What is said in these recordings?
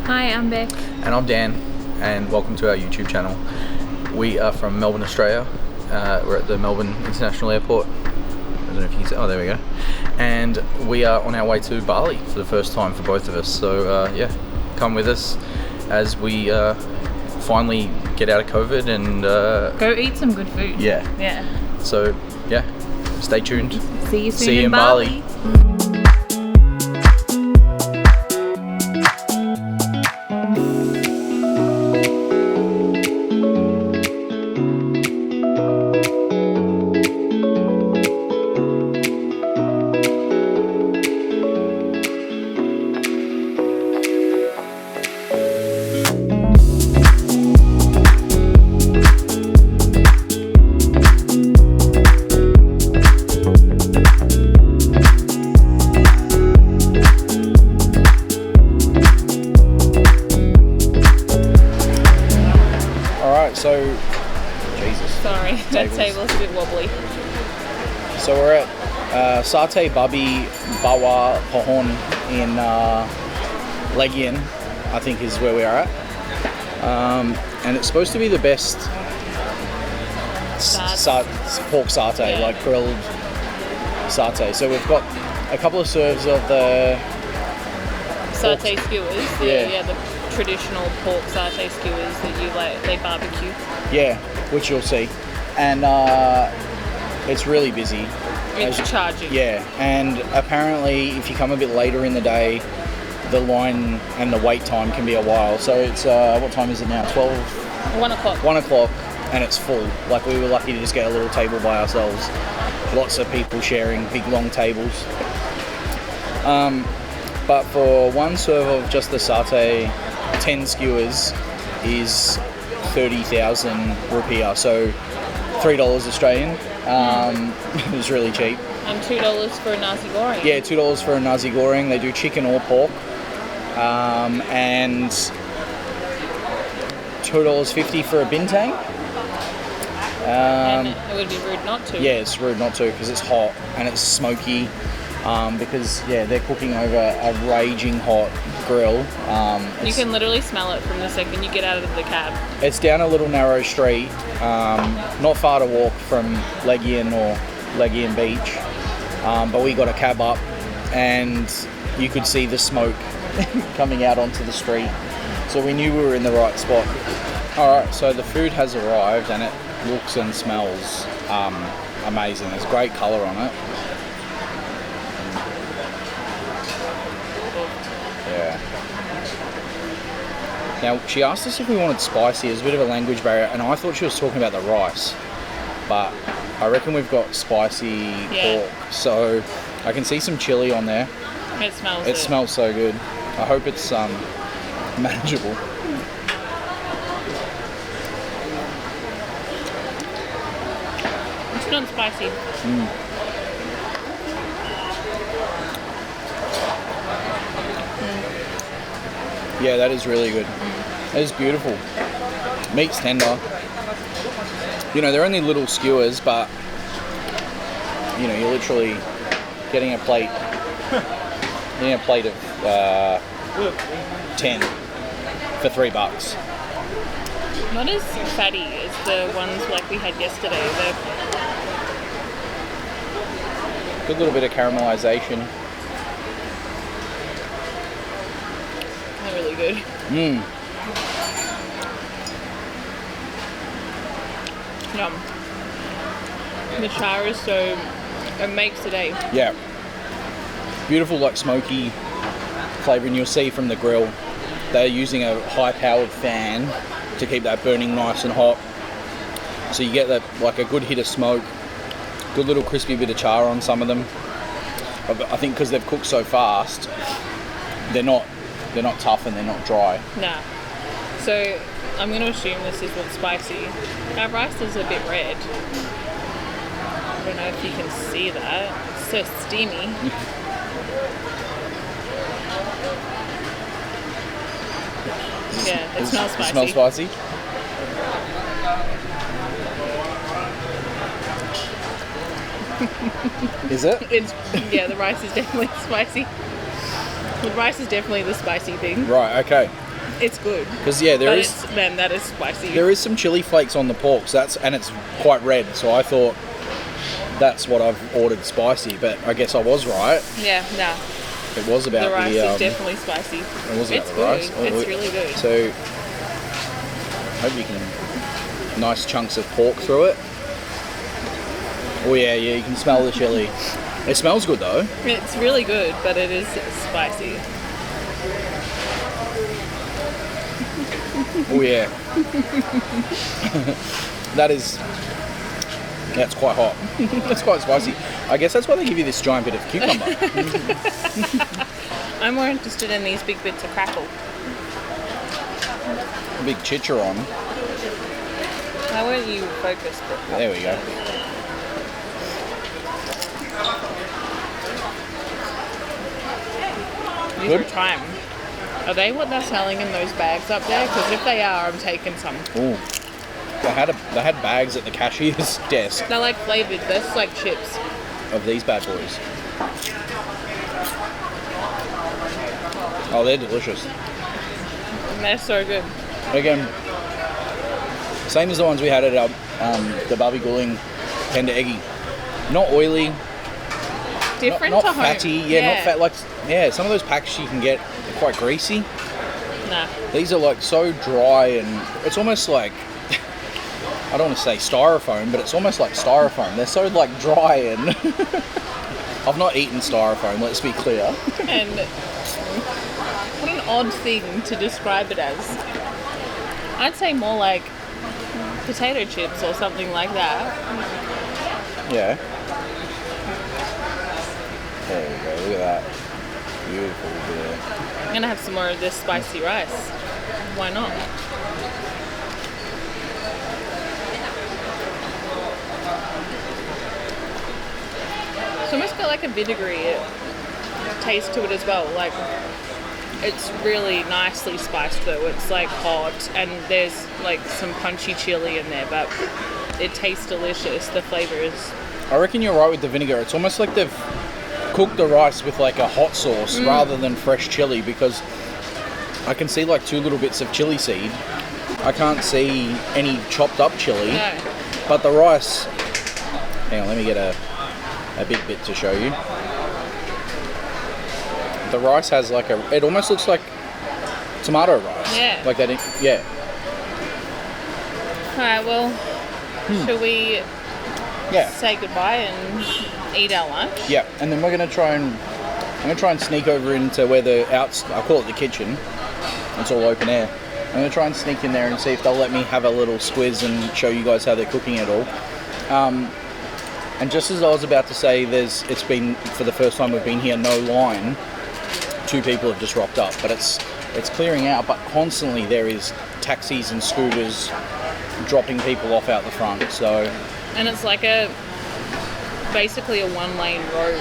Hi, I'm Beck. And I'm Dan, and welcome to our YouTube channel. We are from Melbourne, Australia. We're at the Melbourne International Airport. I don't know if you can see. Oh, there we go. And we are on our way to Bali for the first time for both of us. So yeah, come with us as we finally get out of COVID and Go eat some good food. Yeah. So yeah, stay tuned. See you soon See you in Bali. So, Jesus. Sorry, that table's a bit wobbly. So we're at Satay Babi Bawa Pohon in Legian, I think is where we are at. And it's supposed to be the best pork satay, like grilled satay. So we've got a couple of serves of the Satay skewers. The traditional pork satay skewers that you they barbecue. Yeah, which you'll see. And it's really busy. It's charging. Yeah, and apparently if you come a bit later in the day, the line and the wait time can be a while. So it's, what time is it now? 1 o'clock. 1 o'clock, and it's full. Like, we were lucky to just get a little table by ourselves. Lots of people sharing big long tables. But for one serve of just the satay, 10 skewers is 30,000 rupiah, so $3 Australian. It was really cheap. And $2 for a nasi goreng. Yeah, $2 for a nasi goreng. They do chicken or pork. And $2.50 for a bintang. And it would be rude not to. Yeah, it's rude not to because it's hot and it's smoky. Because they're cooking over a raging hot grill. You can literally smell it from the second you get out of the cab. It's down a little narrow street, not far to walk from Legian or Legian Beach, but we got a cab up and you could see the smoke coming out onto the street, so we knew we were in the right spot. Alright, so the food has arrived and it looks and smells amazing. There's great colour on it. Yeah. Now, she asked us if we wanted spicy. There's a bit of a language barrier, and I thought she was talking about the rice. But I reckon we've got spicy pork. So I can see some chili on there. It smells It smells so good. I hope it's manageable. It's not spicy. Yeah, that is really good. That is beautiful. Meat's tender. You know, they're only little skewers, but you know, you're literally getting a plate. Getting a plate of 10 for $3. Not as fatty as the ones like we had yesterday. Good little bit of caramelization. They're really good. Yum. The char is so, it makes the day. Yeah. Beautiful, like smoky flavour, and you'll see from the grill they're using a high-powered fan to keep that burning nice and hot. So you get that, like, a good hit of smoke, good little crispy bit of char on some of them. I think because they've cooked so fast, they're not tough and they're not dry. Nah. So I'm going to assume this is what's spicy. Our rice is a bit red. I don't know if you can see that. It's so steamy. Yeah, it smells spicy. It smells spicy? Is it? Yeah, the rice is definitely spicy. The rice is definitely the spicy thing. Right, okay. It's good. Because there But is that is spicy. there is some chili flakes on the pork, so and it's quite red. So I thought that's what I've ordered spicy, but I guess I was right. Yeah, nah. It was about The rice the is definitely spicy. it was about It's the good. rice. It's really good. So hope you can nice chunks of pork through it. Oh yeah, you can smell the chili. It smells good though. It's really good, but it is spicy. Oh yeah. That's quite hot. That's quite spicy. I guess that's why they give you this giant bit of cucumber. I'm more interested in these big bits of crackle. Big chicharron. How weren't you focused? There we go. These Good. are thyme. Are they what they're selling in those bags up there? Because if they are, I'm taking some. Ooh. They had bags at the cashier's desk They're like flavored. They're just like chips. of these bad boys. Oh, they're delicious. And they're so good. Again, same as the ones we had at the Barbie Gouling Tender Eggy. Not oily, Different not to home. fatty. Yeah, not fat. Like some of those packs you can get are quite greasy. Nah. These are like so dry and it's almost like I don't want to say styrofoam, but it's almost like styrofoam. They're so like dry and I've not eaten styrofoam. Let's be clear. And what an odd thing to describe it as. I'd say more like potato chips or something like that. Yeah. There we go. Look at that. Beautiful there. I'm gonna have some more of this spicy rice. Why not? It's almost got like a vinegary taste to it as well. Like it's really nicely spiced though. It's like hot and there's like some punchy chili in there, but it tastes delicious. The flavor is. I reckon you're right with the vinegar. It's almost like they've cooked the rice with like a hot sauce rather than fresh chili, because I can see like 2 little bits of chili seed. I can't see any chopped up chili, No. but the rice. Hang on, let me get a big bit to show you. The rice has like it almost looks like tomato rice. Yeah. Like that. Yeah. Alright, well, shall we Yeah. say goodbye and eat our lunch? Yeah. And then I'm gonna try and sneak over into where I call it the kitchen. It's all open air. I'm gonna try and sneak in there and see if they'll let me have a little squiz and show you guys how they're cooking it all. And just as I was about to say, it's been, for the first time we've been here, no line. 2 people have just rocked up, but it's clearing out. But constantly there is taxis and scooters dropping people off out the front. So And it's like basically a 1-lane road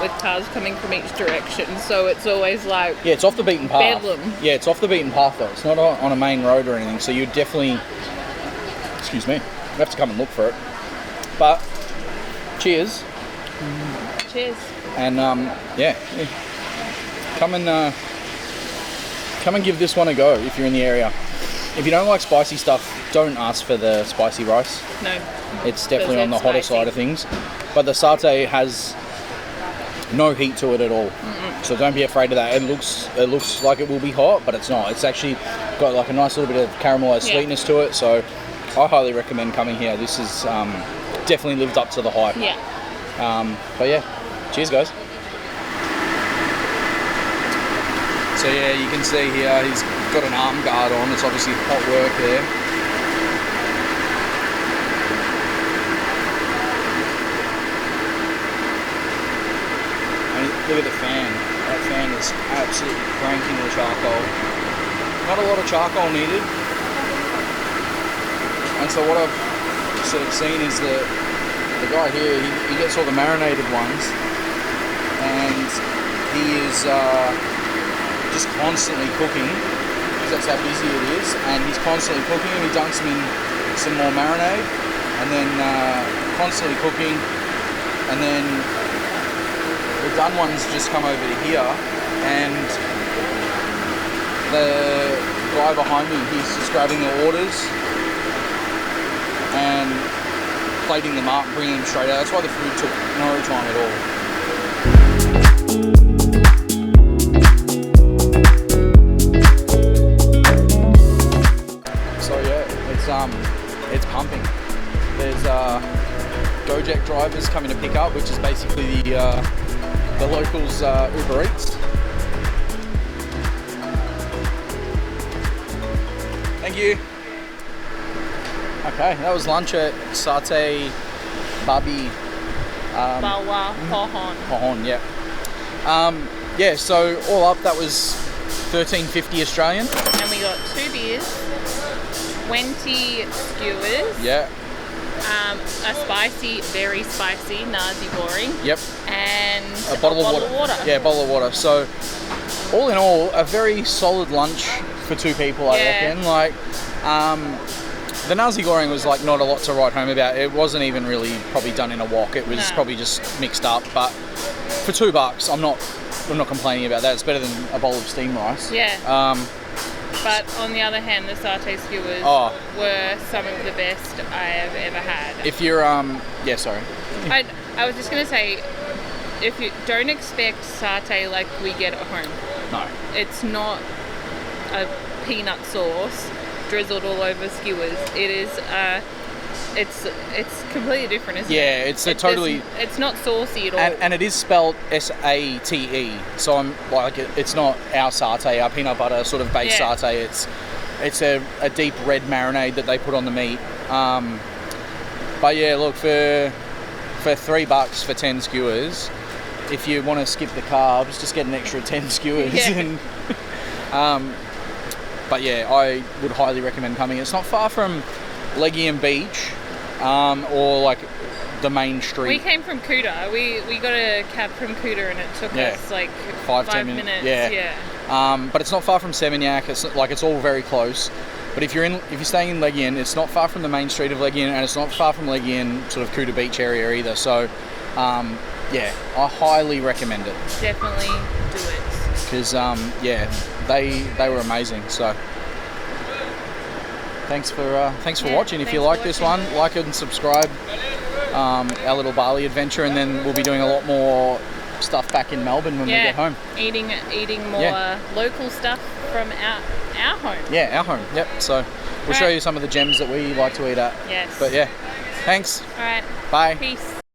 with cars coming from each direction. So it's always like yeah, it's off the beaten path. Bedlam. Yeah, it's off the beaten path though. It's not on a main road or anything. So you definitely, excuse me, you have to come and look for it. But cheers. cheers. And yeah, come and give this one a go if you're in the area. If you don't like spicy stuff, don't ask for the spicy rice. No. It's definitely Because on the it's hotter spicy. side of things. But the satay has no heat to it at all. So don't be afraid of that. It looks like it will be hot, but it's not. It's actually got like a nice little bit of caramelized Yeah. sweetness to it. So I highly recommend coming here. This is definitely lived up to the hype. Yeah. But yeah, cheers guys. So yeah, you can see here he's got an arm guard on. It's obviously hot work there. And look at the fan. That fan is absolutely cranking the charcoal. Not a lot of charcoal needed. And so what I've sort of seen is that the guy here, he gets all the marinated ones, and he is just constantly cooking, because that's how busy it is, and he's constantly cooking, and he dunks them in some more marinade, and then constantly cooking, and then the done ones just come over to here, and the guy behind me, he's just grabbing the orders and plating them up, bringing them straight out. That's why the food took no time at all. So yeah, it's pumping. There's Gojek drivers coming to pick up, which is basically the locals' Uber Eats. Thank you. Okay, that was lunch at Satay Babi Bawa Pohon. Pohon, yeah. Yeah, so all up that was $13.50 Australian. And we got 2 beers, 20 skewers. Yeah. A spicy, very spicy nasi goreng. Yep. And A bottle of water. Yeah, a bottle of water. So all in all, a very solid lunch for 2 people, I reckon. Like, the nasi goreng was like not a lot to write home about. It wasn't even really probably done in a wok. It was probably just mixed up. But for $2, I'm not complaining about that. It's better than a bowl of steamed rice. Yeah. But on the other hand, the satay skewers were some of the best I have ever had. If you're yeah, sorry. I was just gonna say, if you don't expect satay like we get at home. No. It's not a peanut sauce drizzled all over skewers. It is it's completely different, isn't it? Yeah, it's not saucy at all. And it is spelled S-A-T-E. So I'm like, it's not our satay, our peanut butter sort of based satay. It's a deep red marinade that they put on the meat. But yeah, look, for $3 for 10 skewers, if you want to skip the carbs, just get an extra 10 skewers. Yeah. And, but yeah, I would highly recommend coming. It's not far from Legian Beach, or like the main street. We came from Kuta. We got a cab from Kuta and it took us like 5 minutes. Yeah. But it's not far from Seminyak. It's all very close. But if you're staying in Legian, it's not far from the main street of Legian, and it's not far from Legian sort of Kuta Beach area either. So yeah, I highly recommend it. Definitely do it. Because yeah, they were amazing. So thanks for watching. If you like this one, like it and subscribe. Our little Bali adventure, and then we'll be doing a lot more stuff back in Melbourne when we get home. Eating more local stuff from our home. Yeah, our home. Yep. So we'll show you some of the gems that we like to eat at. Yes. But yeah, thanks. All right. Bye. Peace.